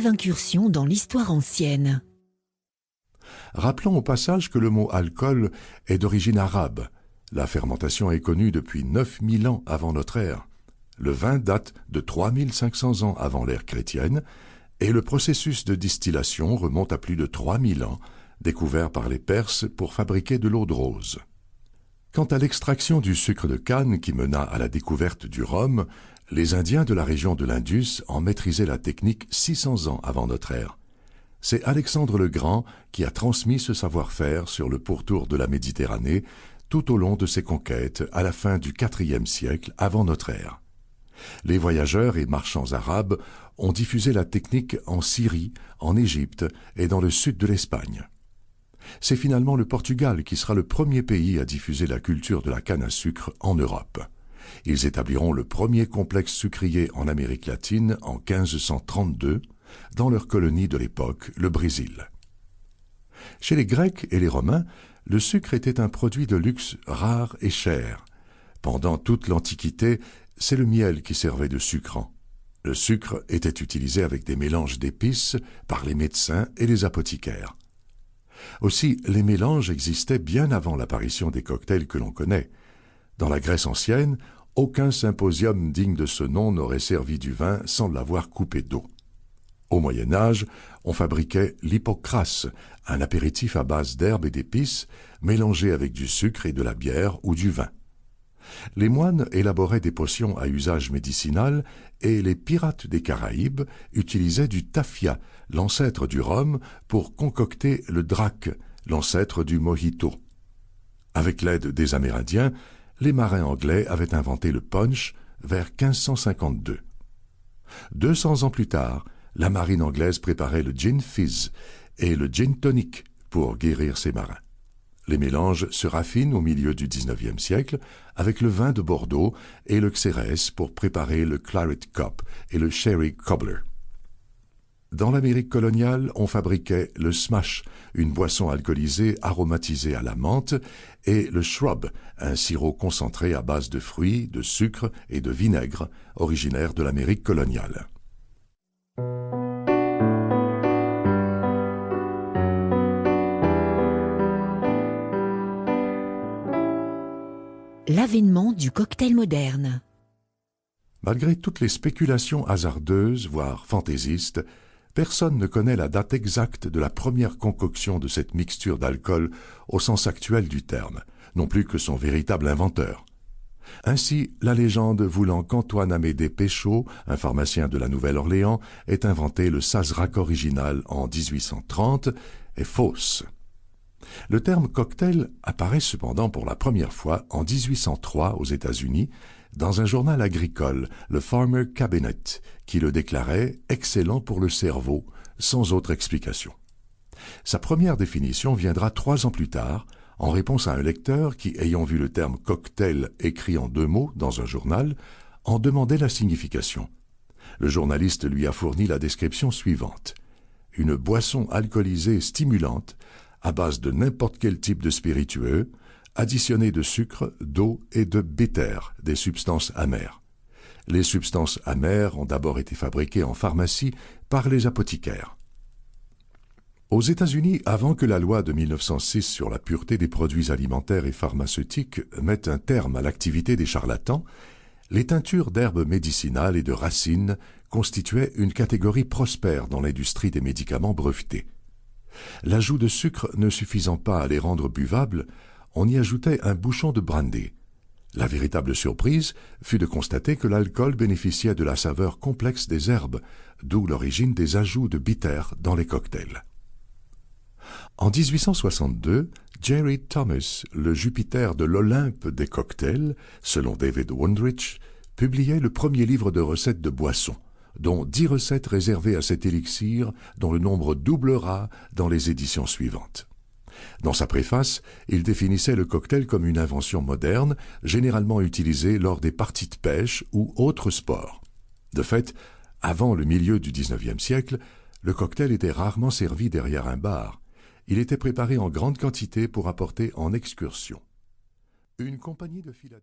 brève incursion dans l'histoire ancienne. Rappelons au passage que le mot alcool est d'origine arabe. La fermentation est connue depuis 9000 ans avant notre ère. Le vin date de 3500 ans avant l'ère chrétienne et le processus de distillation remonte à plus de 3000 ans, découvert par les Perses pour fabriquer de l'eau de rose. Quant à l'extraction du sucre de canne qui mena à la découverte du rhum, les Indiens de la région de l'Indus en maîtrisaient la technique 600 ans avant notre ère. C'est Alexandre le Grand qui a transmis ce savoir-faire sur le pourtour de la Méditerranée tout au long de ses conquêtes à la fin du IVe siècle avant notre ère. Les voyageurs et marchands arabes ont diffusé la technique en Syrie, en Égypte et dans le sud de l'Espagne. C'est finalement le Portugal qui sera le premier pays à diffuser la culture de la canne à sucre en Europe. Ils établiront le premier complexe sucrier en Amérique latine en 1532, dans leur colonie de l'époque, le Brésil. Chez les Grecs et les Romains, le sucre était un produit de luxe rare et cher. Pendant toute l'Antiquité, c'est le miel qui servait de sucrant. Le sucre était utilisé avec des mélanges d'épices par les médecins et les apothicaires. Aussi, les mélanges existaient bien avant l'apparition des cocktails que l'on connaît. Dans la Grèce ancienne, aucun symposium digne de ce nom n'aurait servi du vin sans l'avoir coupé d'eau. Au Moyen Âge, on fabriquait l'hypocras, un apéritif à base d'herbes et d'épices, mélangé avec du sucre et de la bière ou du vin. Les moines élaboraient des potions à usage médicinal et les pirates des Caraïbes utilisaient du tafia, l'ancêtre du rhum, pour concocter le drac, l'ancêtre du mojito. Avec l'aide des Amérindiens, les marins anglais avaient inventé le punch vers 1552. 200 ans plus tard, la marine anglaise préparait le gin fizz et le gin tonic pour guérir ses marins. Les mélanges se raffinent au milieu du XIXe siècle avec le vin de Bordeaux et le xérès pour préparer le claret cup et le sherry cobbler. Dans l'Amérique coloniale, on fabriquait le smash, une boisson alcoolisée aromatisée à la menthe, et le shrub, un sirop concentré à base de fruits, de sucre et de vinaigre, originaire de l'Amérique coloniale. L'avènement du cocktail moderne. Malgré toutes les spéculations hasardeuses, voire fantaisistes, personne ne connaît la date exacte de la première concoction de cette mixture d'alcool au sens actuel du terme, non plus que son véritable inventeur. Ainsi, la légende voulant qu'Antoine-Amédée Péchaut, un pharmacien de la Nouvelle-Orléans, ait inventé le sazerac original en 1830 est fausse. Le terme cocktail apparaît cependant pour la première fois en 1803 aux États-Unis dans un journal agricole, le Farmer Cabinet, qui le déclarait excellent pour le cerveau, sans autre explication. Sa première définition viendra 3 ans plus tard, en réponse à un lecteur qui, ayant vu le terme cocktail écrit en 2 mots dans un journal, en demandait la signification. Le journaliste lui a fourni la description suivante: une boisson alcoolisée stimulante à base de n'importe quel type de spiritueux, additionné de sucre, d'eau et de bitter, des substances amères. Les substances amères ont d'abord été fabriquées en pharmacie par les apothicaires. Aux États-Unis, avant que la loi de 1906 sur la pureté des produits alimentaires et pharmaceutiques mette un terme à l'activité des charlatans, les teintures d'herbes médicinales et de racines constituaient une catégorie prospère dans l'industrie des médicaments brevetés. L'ajout de sucre ne suffisant pas à les rendre buvables, on y ajoutait un bouchon de brandy. La véritable surprise fut de constater que l'alcool bénéficiait de la saveur complexe des herbes, d'où l'origine des ajouts de bitter dans les cocktails. En 1862, Jerry Thomas, le Jupiter de l'Olympe des cocktails, selon David Wondrich, publiait le premier livre de recettes de boissons, dont 10 recettes réservées à cet élixir dont le nombre doublera dans les éditions suivantes. Dans sa préface, il définissait le cocktail comme une invention moderne, généralement utilisée lors des parties de pêche ou autres sports. De fait, avant le milieu du XIXe siècle, le cocktail était rarement servi derrière un bar. Il était préparé en grande quantité pour apporter en excursion. Une compagnie de Philadelphie